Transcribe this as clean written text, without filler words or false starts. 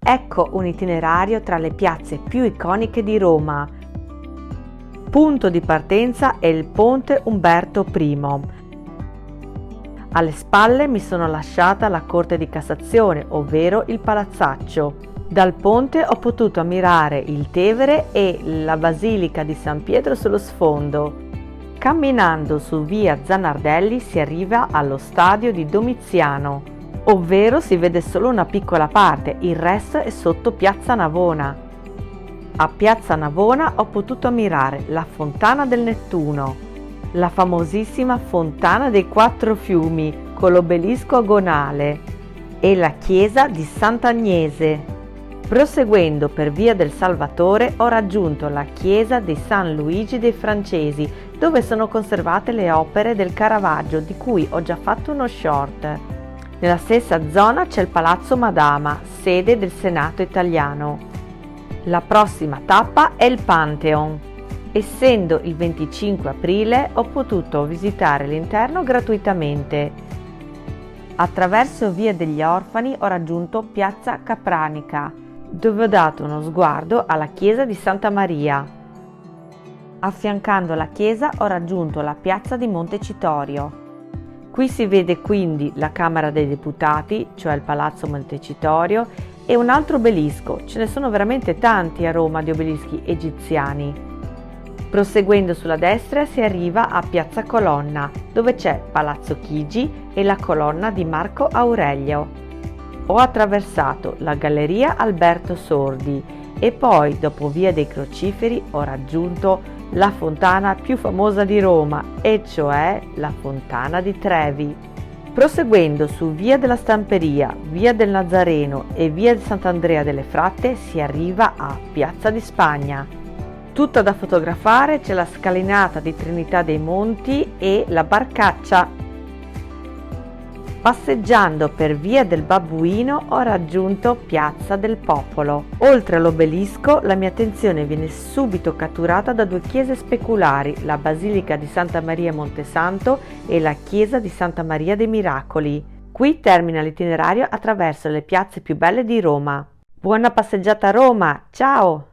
Ecco un itinerario tra le piazze più iconiche di Roma. Punto di partenza è il Ponte Umberto I. Alle spalle mi sono lasciata la Corte di Cassazione, ovvero il Palazzaccio. Dal ponte ho potuto ammirare il Tevere e la Basilica di San Pietro sullo sfondo. Camminando su via Zanardelli si arriva allo stadio di Domiziano, ovvero si vede solo una piccola parte, il resto è sotto Piazza Navona. A Piazza Navona ho potuto ammirare la Fontana del Nettuno, la famosissima Fontana dei Quattro Fiumi con l'obelisco agonale e la chiesa di Sant'Agnese. Proseguendo per via del Salvatore ho raggiunto la chiesa di San Luigi dei Francesi, dove sono conservate le opere del Caravaggio di cui ho già fatto uno short. Nella stessa zona c'è il Palazzo Madama, sede del Senato italiano. La prossima tappa è il Pantheon. Essendo il 25 aprile ho potuto visitare l'interno gratuitamente. Attraverso via degli Orfani ho raggiunto Piazza Capranica, dove ho dato uno sguardo alla chiesa di Santa Maria. Affiancando la chiesa ho raggiunto la piazza di Montecitorio. Qui si vede quindi la Camera dei Deputati, cioè il Palazzo Montecitorio, e un altro obelisco. Ce ne sono veramente tanti a Roma di obelischi egiziani. Proseguendo sulla destra si arriva a Piazza Colonna, dove c'è Palazzo Chigi e la colonna di Marco Aurelio. Ho attraversato la Galleria Alberto Sordi e poi, dopo via dei Crociferi, ho raggiunto la fontana più famosa di Roma, e cioè la Fontana di Trevi. Proseguendo su via della Stamperia, via del Nazareno e via di Sant'Andrea delle Fratte si arriva a Piazza di Spagna. Tutta da fotografare c'è la scalinata di Trinità dei Monti e la Barcaccia. Passeggiando per via del Babbuino ho raggiunto Piazza del Popolo. Oltre all'obelisco la mia attenzione viene subito catturata da due chiese speculari, la Basilica di Santa Maria Montesanto e la Chiesa di Santa Maria dei Miracoli. Qui termina l'itinerario attraverso le piazze più belle di Roma. Buona passeggiata a Roma, ciao!